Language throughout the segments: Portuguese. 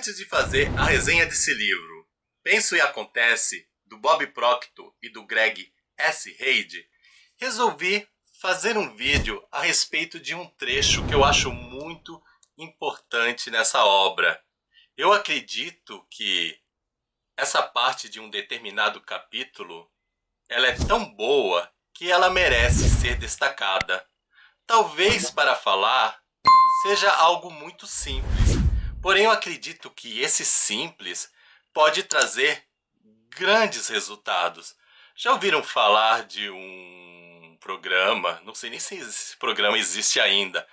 Antes de fazer a resenha desse livro, Penso e Acontece, do Bob Proctor e do Greg S. Reid, resolvi fazer um vídeo a respeito de um trecho que eu acho muito importante nessa obra. Eu acredito que essa parte de um determinado capítulo, ela é tão boa que ela merece ser destacada. Talvez para falar seja algo muito simples, porém eu acredito que esse simples pode trazer grandes resultados. Já ouviram falar de um programa, não sei nem se esse programa existe ainda,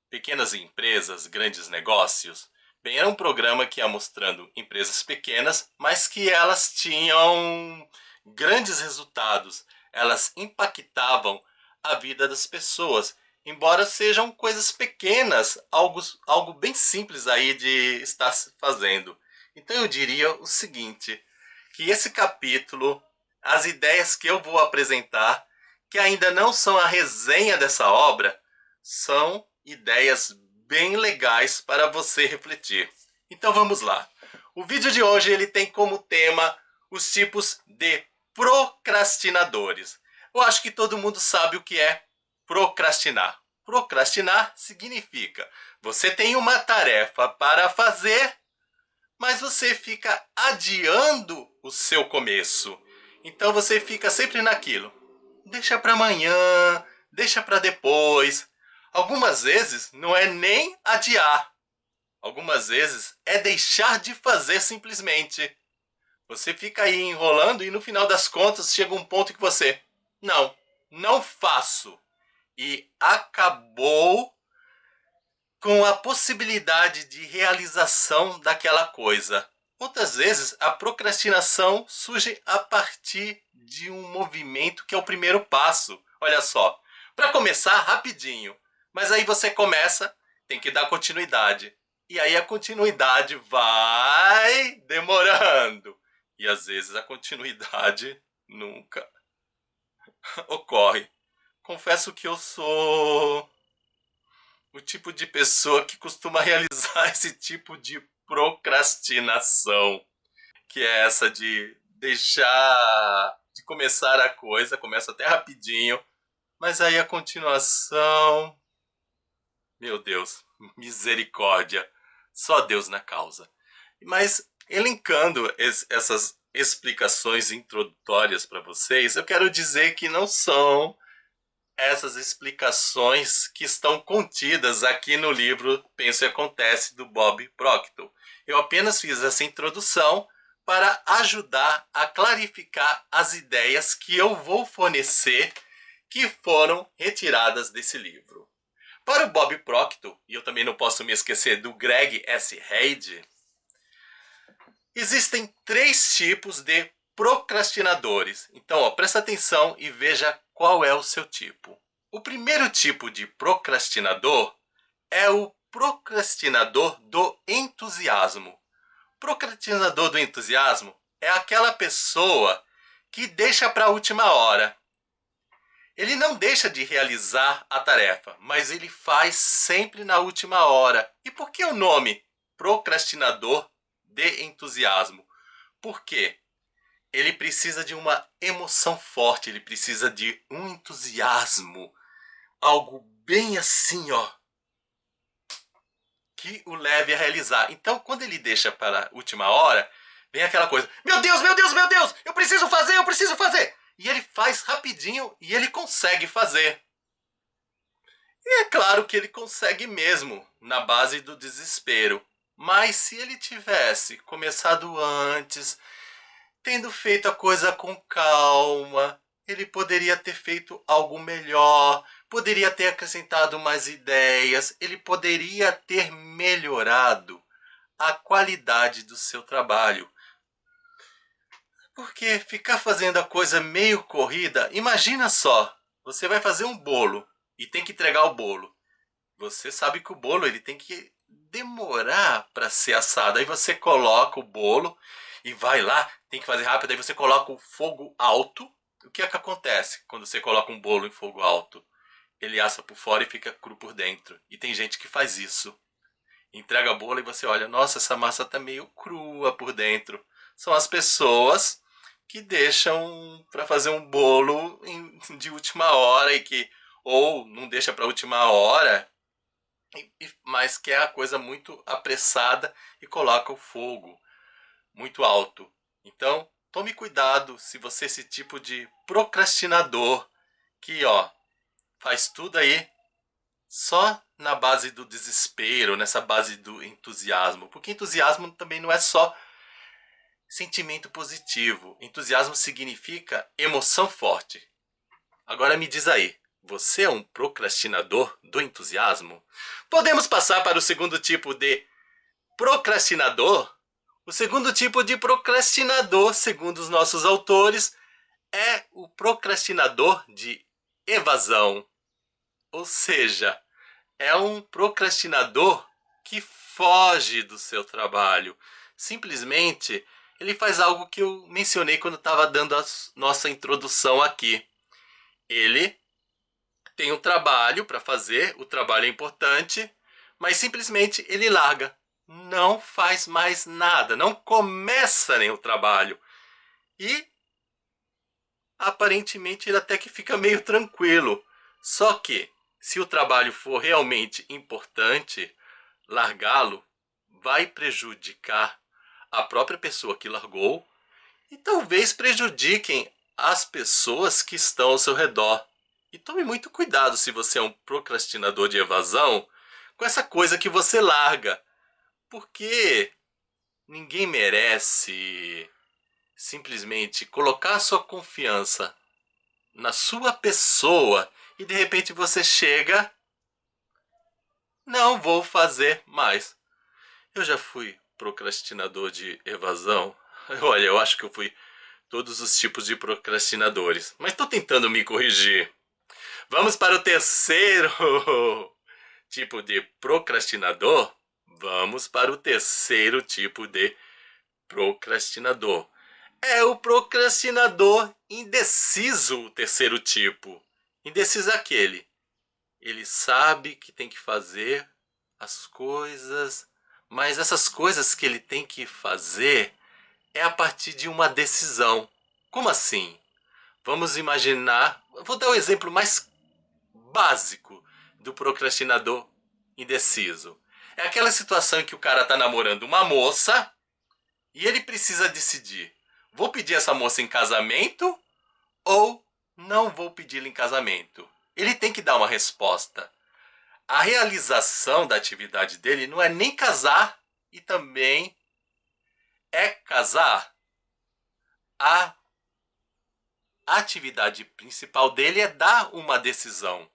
Pequenas Empresas, Grandes Negócios? Bem, era um programa que ia mostrando empresas pequenas, mas que elas tinham grandes resultados. Elas impactavam a vida das pessoas, embora sejam coisas pequenas, algo bem simples aí de estar se fazendo. Então eu diria o seguinte, que esse capítulo, as ideias que eu vou apresentar, que ainda não são a resenha dessa obra, são ideias bem legais para você refletir. Então vamos lá. O vídeo de hoje ele tem como tema os tipos de procrastinadores. Eu acho que todo mundo sabe o que é procrastinar. Procrastinar significa você tem uma tarefa para fazer, mas você fica adiando o seu começo. Então você fica sempre naquilo. Deixa para amanhã, deixa para depois. Algumas vezes não é nem adiar. Algumas vezes é deixar de fazer simplesmente. Você fica aí enrolando e no final das contas chega um ponto que você... não faço. E acabou com a possibilidade de realização daquela coisa. Outras vezes a procrastinação surge a partir de um movimento que é o primeiro passo. Olha só, para começar rapidinho, mas aí você começa, tem que dar continuidade. E aí a continuidade vai demorando. E às vezes a continuidade nunca ocorre. Confesso que eu sou o tipo de pessoa que costuma realizar esse tipo de procrastinação, que é essa de deixar de começar a coisa, começa até rapidinho, mas aí a continuação, meu Deus, misericórdia, só Deus na causa. Mas elencando essas explicações introdutórias para vocês, eu quero dizer que não são essas explicações que estão contidas aqui no livro Penso e Acontece, do Bob Proctor. Eu apenas fiz essa introdução para ajudar a clarificar as ideias que eu vou fornecer que foram retiradas desse livro. Para o Bob Proctor, e eu também não posso me esquecer do Greg S. Reid, existem 3 tipos de procrastinadores. Então, presta atenção e veja qual é o seu tipo. O primeiro tipo de procrastinador é o procrastinador do entusiasmo. Procrastinador do entusiasmo é aquela pessoa que deixa para a última hora. Ele não deixa de realizar a tarefa, mas ele faz sempre na última hora. E por que o nome procrastinador de entusiasmo? Por quê? Ele precisa de uma emoção forte, ele precisa de um entusiasmo, algo bem assim, ó, que o leve a realizar. Então, quando ele deixa para a última hora, vem aquela coisa, meu Deus, meu Deus, meu Deus, eu preciso fazer, eu preciso fazer. E ele faz rapidinho e ele consegue fazer. E é claro que ele consegue mesmo, na base do desespero. Mas se ele tivesse começado antes, tendo feito a coisa com calma, ele poderia ter feito algo melhor, poderia ter acrescentado mais ideias, ele poderia ter melhorado a qualidade do seu trabalho. Porque ficar fazendo a coisa meio corrida, imagina só, você vai fazer um bolo e tem que entregar o bolo. Você sabe que o bolo ele tem que demorar para ser assado. Aí você coloca o bolo e vai lá, tem que fazer rápido. Aí você coloca o fogo alto. O que é que acontece quando você coloca um bolo em fogo alto? Ele assa por fora e fica cru por dentro. E tem gente que faz isso. entrega bolo e você olha, nossa, essa massa tá meio crua por dentro. São as pessoas que deixam para fazer um bolo de última hora e que ou não deixa para última hora, mas quer a coisa muito apressada e coloca o fogo muito alto. Então, tome cuidado se você é esse tipo de procrastinador que, ó, faz tudo aí só na base do desespero, nessa base do entusiasmo. Porque entusiasmo também não é só sentimento positivo. Entusiasmo significa emoção forte. Agora me diz aí, você é um procrastinador do entusiasmo? Podemos passar para o segundo tipo de procrastinador? O segundo tipo de procrastinador, segundo os nossos autores, é o procrastinador de evasão. Ou seja, é um procrastinador que foge do seu trabalho. Simplesmente, ele faz algo que eu mencionei quando estava dando a nossa introdução aqui. Ele tem um trabalho para fazer, o trabalho é importante, mas simplesmente ele larga. Não faz mais nada, não começa nem o trabalho. E aparentemente ele até que fica meio tranquilo. Só que, se o trabalho for realmente importante, largá-lo vai prejudicar a própria pessoa que largou e talvez prejudiquem as pessoas que estão ao seu redor. E tome muito cuidado se você é um procrastinador de evasão com essa coisa que você larga, porque ninguém merece simplesmente colocar a sua confiança na sua pessoa e de repente você chega, não vou fazer mais. Eu já fui procrastinador de evasão. Olha, eu acho que eu fui todos os tipos de procrastinadores, mas estou tentando me corrigir. Vamos para o terceiro tipo de procrastinador? Vamos para o terceiro tipo de procrastinador. É o procrastinador indeciso, o terceiro tipo. Indeciso é aquele. Ele sabe que tem que fazer as coisas, mas essas coisas que ele tem que fazer é a partir de uma decisão. Como assim? Vamos imaginar, vou dar o exemplo mais básico do procrastinador indeciso. É aquela situação em que o cara está namorando uma moça e ele precisa decidir: vou pedir essa moça em casamento ou não vou pedi-la em casamento? Ele tem que dar uma resposta. A realização da atividade dele não é nem casar e também é casar. A atividade principal dele é dar uma decisão.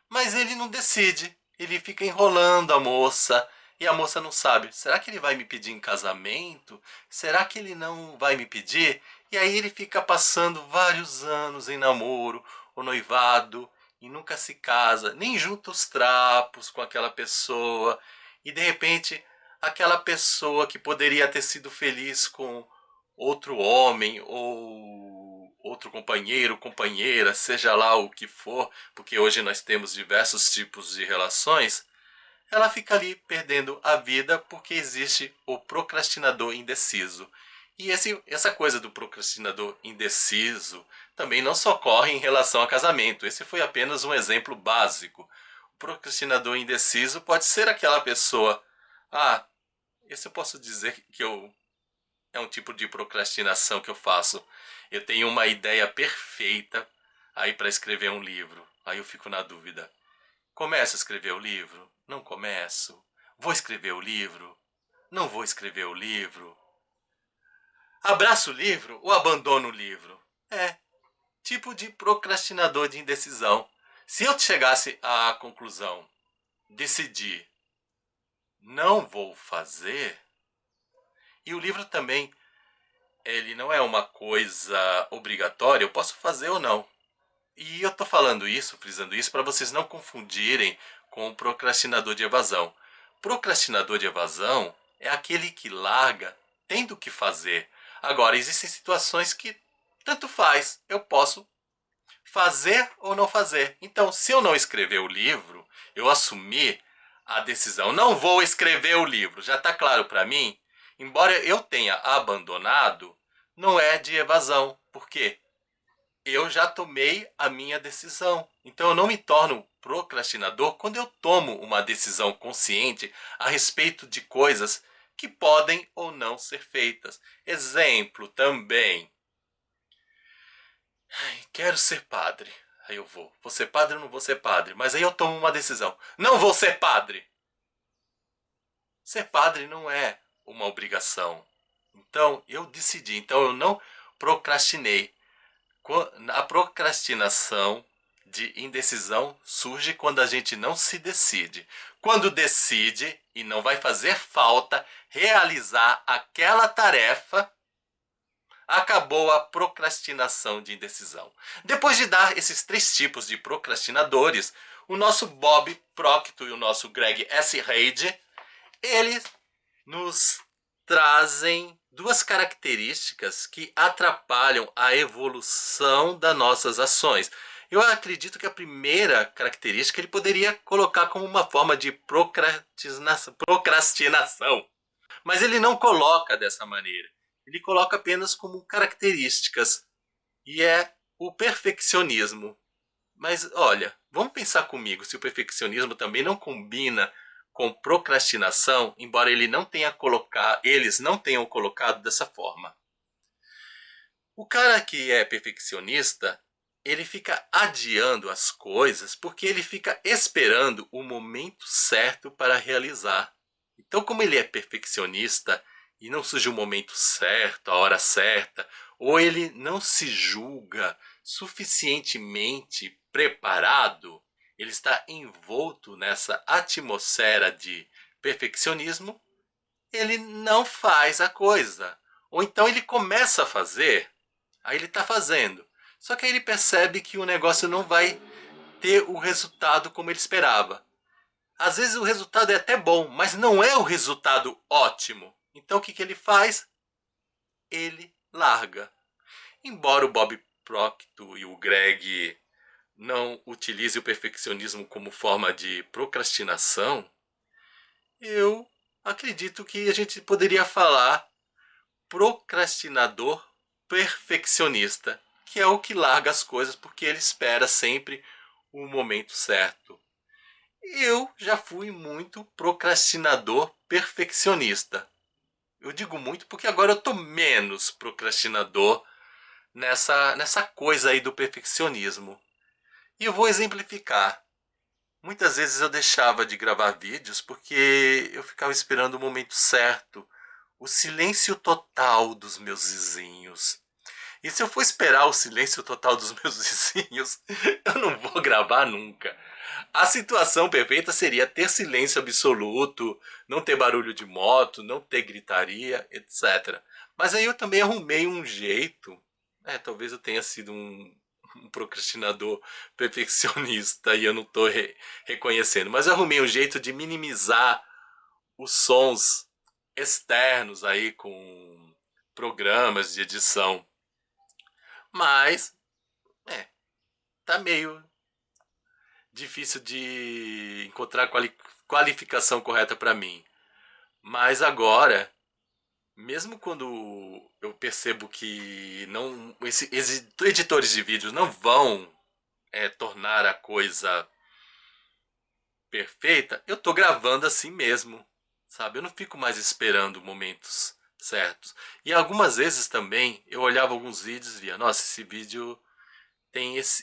Mas ele não decide. Ele fica enrolando a moça e a moça não sabe. Será que ele vai me pedir em casamento? Será que ele não vai me pedir? E aí ele fica passando vários anos em namoro ou noivado e nunca se casa, nem junta os trapos com aquela pessoa. E de repente, aquela pessoa que poderia ter sido feliz com outro homem ou outro companheiro, companheira, seja lá o que for, porque hoje nós temos diversos tipos de relações, ela fica ali perdendo a vida porque existe o procrastinador indeciso. E essa coisa do procrastinador indeciso também não só ocorre em relação a casamento. Esse foi apenas um exemplo básico. O procrastinador indeciso pode ser aquela pessoa, esse eu posso dizer que é um tipo de procrastinação que eu faço. Eu tenho uma ideia perfeita aí para escrever um livro. Aí eu fico na dúvida. Começo a escrever o livro? Não começo. Vou escrever o livro? Não vou escrever o livro. Abraço o livro ou abandono o livro? É, tipo de procrastinador de indecisão. Se eu chegasse à conclusão, decidir, não vou fazer, e o livro também, ele não é uma coisa obrigatória, eu posso fazer ou não. E eu tô falando isso, frisando isso, para vocês não confundirem com o procrastinador de evasão. Procrastinador de evasão é aquele que larga tendo o que fazer. Agora, existem situações que tanto faz, eu posso fazer ou não fazer. Então, se eu não escrever o livro, eu assumir a decisão. Não vou escrever o livro, já está claro para mim. Embora eu tenha abandonado, não é de evasão. Por quê? Eu já tomei a minha decisão. Então eu não me torno procrastinador quando eu tomo uma decisão consciente a respeito de coisas que podem ou não ser feitas. Exemplo também. Quero ser padre. Aí eu vou ser padre ou não vou ser padre? Mas aí eu tomo uma decisão. Não vou ser padre! Ser padre não é uma obrigação. Então eu decidi. Então eu não procrastinei. A procrastinação de indecisão surge quando a gente não se decide. Quando decide e não vai fazer falta realizar aquela tarefa, acabou a procrastinação de indecisão. Depois de dar esses 3 tipos de procrastinadores, o nosso Bob Proctor e o nosso Greg S. Reid, eles nos trazem 2 características que atrapalham a evolução das nossas ações. Eu acredito que a primeira característica ele poderia colocar como uma forma de procrastinação. Mas ele não coloca dessa maneira. Ele coloca apenas como características. E é o perfeccionismo. Mas olha, vamos pensar comigo se o perfeccionismo também não combina com procrastinação, embora eles não tenham colocado dessa forma. O cara que é perfeccionista, ele fica adiando as coisas porque ele fica esperando o momento certo para realizar. Então, como ele é perfeccionista e não surge o momento certo, a hora certa, ou ele não se julga suficientemente preparado, ele está envolto nessa atmosfera de perfeccionismo, ele não faz a coisa. Ou então ele começa a fazer, aí ele está fazendo. Só que aí ele percebe que o negócio não vai ter o resultado como ele esperava. Às vezes o resultado é até bom, mas não é o resultado ótimo. Então o que ele faz? Ele larga. Embora o Bob Proctor e o Greg não utilizem o perfeccionismo como forma de procrastinação, eu acredito que a gente poderia falar procrastinador perfeccionista, que é o que larga as coisas porque ele espera sempre o momento certo. Eu já fui muito procrastinador perfeccionista. Eu digo muito porque agora eu tô menos procrastinador nessa coisa aí do perfeccionismo. E eu vou exemplificar. Muitas vezes eu deixava de gravar vídeos porque eu ficava esperando o momento certo, o silêncio total dos meus vizinhos. E se eu for esperar o silêncio total dos meus vizinhos, eu não vou gravar nunca. A situação perfeita seria ter silêncio absoluto, não ter barulho de moto, não ter gritaria, etc. Mas aí eu também arrumei um jeito. Talvez eu tenha sido um procrastinador perfeccionista e eu não estou reconhecendo. Mas eu arrumei um jeito de minimizar os sons externos aí com programas de edição. Mas, tá meio difícil de encontrar a qualificação correta para mim. Mas agora, mesmo quando eu percebo que não, esses editores de vídeos não vão tornar a coisa perfeita, eu tô gravando assim mesmo, sabe? Eu não fico mais esperando momentos certos. E algumas vezes também eu olhava alguns vídeos e via, nossa, esse vídeo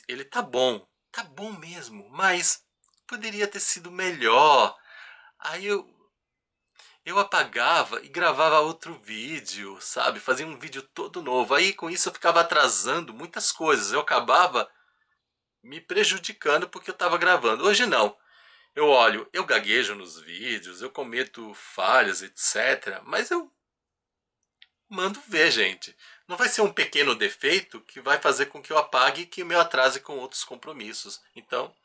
ele tá bom mesmo, mas poderia ter sido melhor. Aí eu apagava e gravava outro vídeo, sabe? Fazia um vídeo todo novo. Aí com isso eu ficava atrasando muitas coisas. Eu acabava me prejudicando porque eu estava gravando. Hoje não. Eu olho, eu gaguejo nos vídeos, eu cometo falhas, etc. Mas eu mando ver, gente. Não vai ser um pequeno defeito que vai fazer com que eu apague e que me atrase com outros compromissos. Então,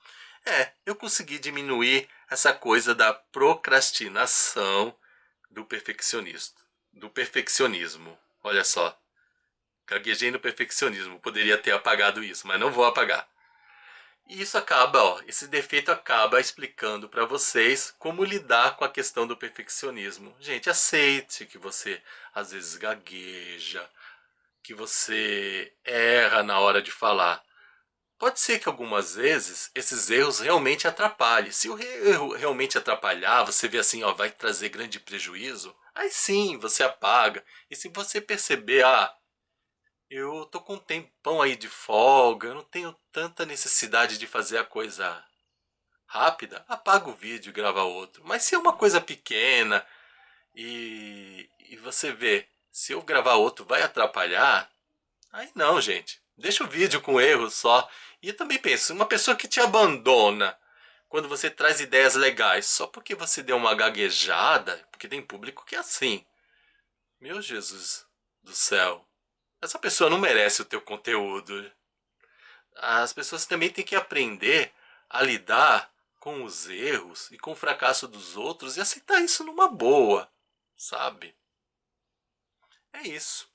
eu consegui diminuir essa coisa da procrastinação do perfeccionista, do perfeccionismo. Olha só, gaguejei no perfeccionismo, poderia ter apagado isso, mas não vou apagar. E isso acaba, ó, esse defeito acaba explicando para vocês como lidar com a questão do perfeccionismo. Gente, aceite que você às vezes gagueja, que você erra na hora de falar. Pode ser que algumas vezes esses erros realmente atrapalhem. Se o erro realmente atrapalhar, você vê assim, ó, vai trazer grande prejuízo, aí sim, você apaga. E se você perceber, eu tô com um tempão aí de folga, eu não tenho tanta necessidade de fazer a coisa rápida, apaga o vídeo e grava outro. Mas se é uma coisa pequena e você vê, se eu gravar outro vai atrapalhar, aí não, gente. Deixa o vídeo com erro só. E eu também penso, uma pessoa que te abandona quando você traz ideias legais, só porque você deu uma gaguejada, porque tem público que é assim. Meu Jesus do céu. Essa pessoa não merece o teu conteúdo. As pessoas também têm que aprender a lidar com os erros e com o fracasso dos outros e aceitar isso numa boa, sabe? É isso.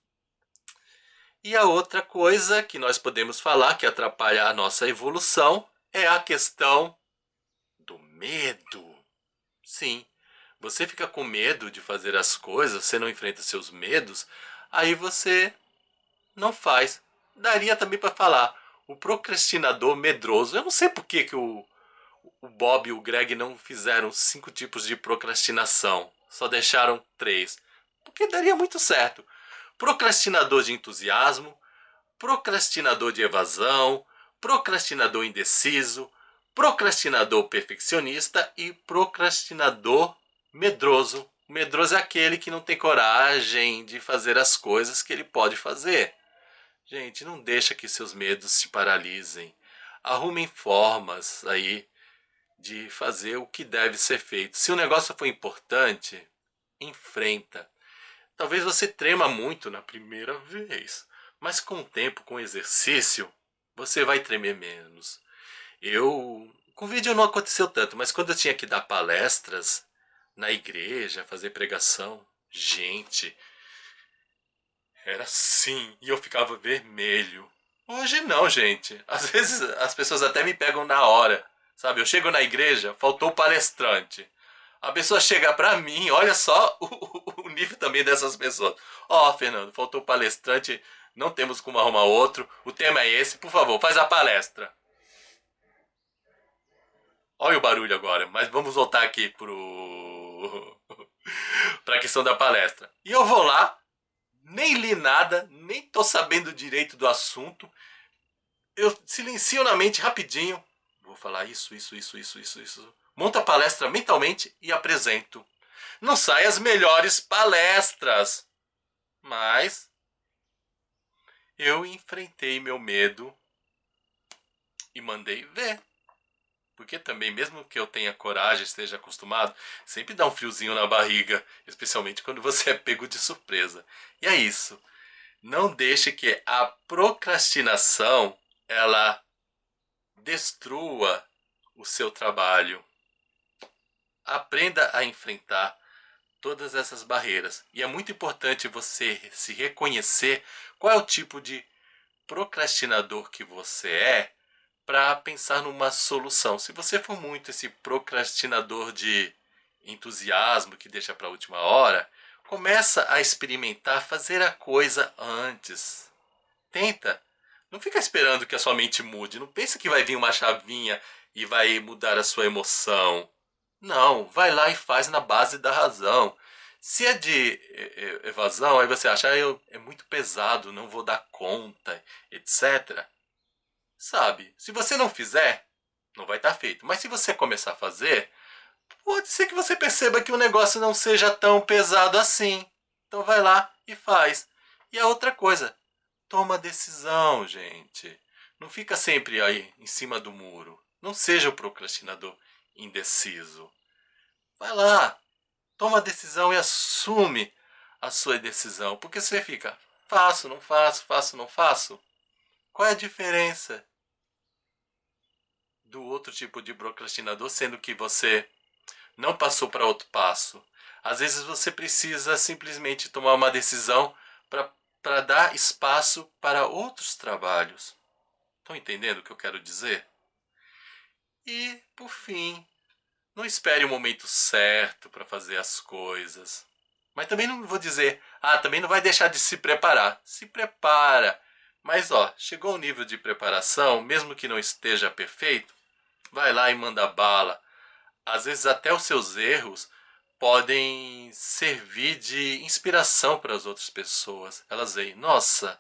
E a outra coisa que nós podemos falar que atrapalha a nossa evolução é a questão do medo. Sim, você fica com medo de fazer as coisas, você não enfrenta seus medos, aí você não faz. Daria também para falar o procrastinador medroso. Eu não sei por que o Bob e o Greg não fizeram 5 tipos de procrastinação, só deixaram 3. Porque daria muito certo. Procrastinador de entusiasmo, procrastinador de evasão, procrastinador indeciso, procrastinador perfeccionista e procrastinador medroso. O medroso é aquele que não tem coragem de fazer as coisas que ele pode fazer. Gente, não deixa que seus medos te paralisem. Arrumem formas aí de fazer o que deve ser feito. Se o negócio for importante, enfrenta. Talvez você trema muito na primeira vez, mas com o tempo, com o exercício, você vai tremer menos. Com vídeo não aconteceu tanto, mas quando eu tinha que dar palestras na igreja, fazer pregação, gente, era assim, e eu ficava vermelho. Hoje não, gente. Às vezes as pessoas até me pegam na hora, sabe? Eu chego na igreja, faltou o palestrante. A pessoa chega pra mim, olha só o nível também dessas pessoas. Ó, Fernando, faltou o palestrante, não temos como arrumar outro. O tema é esse, por favor, faz a palestra. Olha o barulho agora, mas vamos voltar aqui pra questão da palestra. E eu vou lá, nem li nada, nem tô sabendo direito do assunto. Eu silencio na mente rapidinho. Vou falar isso. Monto a palestra mentalmente e apresento. Não sai as melhores palestras, mas eu enfrentei meu medo e mandei ver. Porque também, mesmo que eu tenha coragem, esteja acostumado, sempre dá um friozinho na barriga, especialmente quando você é pego de surpresa. E é isso. Não deixe que a procrastinação ela destrua o seu trabalho. Aprenda a enfrentar todas essas barreiras. E é muito importante você se reconhecer qual é o tipo de procrastinador que você é para pensar numa solução. Se você for muito esse procrastinador de entusiasmo que deixa para a última hora, começa a experimentar fazer a coisa antes. Tenta. Não fica esperando que a sua mente mude. Não pensa que vai vir uma chavinha e vai mudar a sua emoção. Não, vai lá e faz na base da razão. Se é de evasão, aí você acha, é muito pesado, não vou dar conta, etc. Sabe, se você não fizer, não vai estar feito. Mas se você começar a fazer, pode ser que você perceba que o negócio não seja tão pesado assim. Então vai lá e faz. E a outra coisa, toma decisão, gente. Não fica sempre aí em cima do muro. Não seja o procrastinador indeciso. Vai lá, toma a decisão e assume a sua decisão. Porque você fica, faço, não faço, faço, não faço. Qual é a diferença do outro tipo de procrastinador, sendo que você não passou para outro passo? Às vezes você precisa simplesmente tomar uma decisão para dar espaço para outros trabalhos. Estão entendendo o que eu quero dizer? E, por fim, não espere o momento certo para fazer as coisas. Mas também não vou dizer, também não vai deixar de se preparar. Se prepara. Mas chegou o nível de preparação, mesmo que não esteja perfeito, vai lá e manda bala. Às vezes até os seus erros podem servir de inspiração para as outras pessoas. Elas veem, nossa,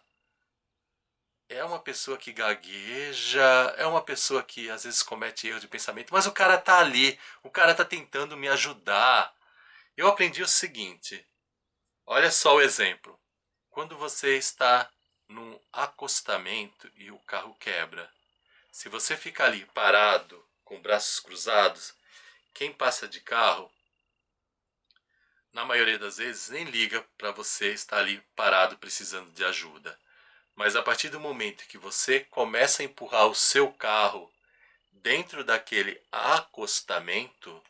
é uma pessoa que gagueja, é uma pessoa que às vezes comete erros de pensamento, mas o cara tá ali, o cara tá tentando me ajudar. Eu aprendi o seguinte, olha só o exemplo. Quando você está num acostamento e o carro quebra, se você ficar ali parado, com braços cruzados, quem passa de carro, na maioria das vezes, nem liga para você estar ali parado precisando de ajuda. Mas a partir do momento que você começa a empurrar o seu carro dentro daquele acostamento,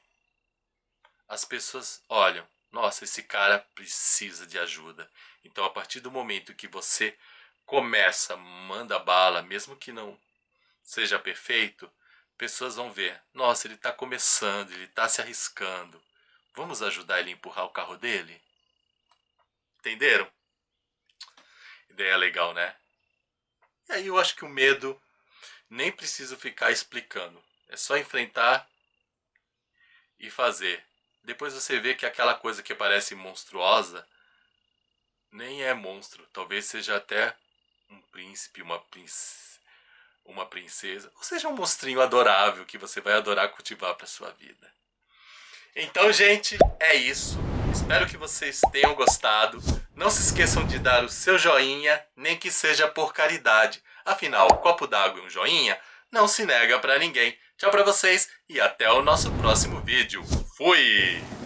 as pessoas olham, nossa, esse cara precisa de ajuda. Então, a partir do momento que você começa, manda bala, mesmo que não seja perfeito, pessoas vão ver, nossa, ele está começando, ele está se arriscando. Vamos ajudar ele a empurrar o carro dele? Entenderam? Ideia legal, né? E aí eu acho que o medo nem preciso ficar explicando. É só enfrentar e fazer. Depois você vê que aquela coisa que parece monstruosa nem é monstro. Talvez seja até um príncipe, uma princesa. Ou seja, um monstrinho adorável que você vai adorar cultivar para sua vida. Então, gente, é isso. Espero que vocês tenham gostado. Não se esqueçam de dar o seu joinha, nem que seja por caridade. Afinal, copo d'água e um joinha não se nega pra ninguém. Tchau pra vocês e até o nosso próximo vídeo. Fui!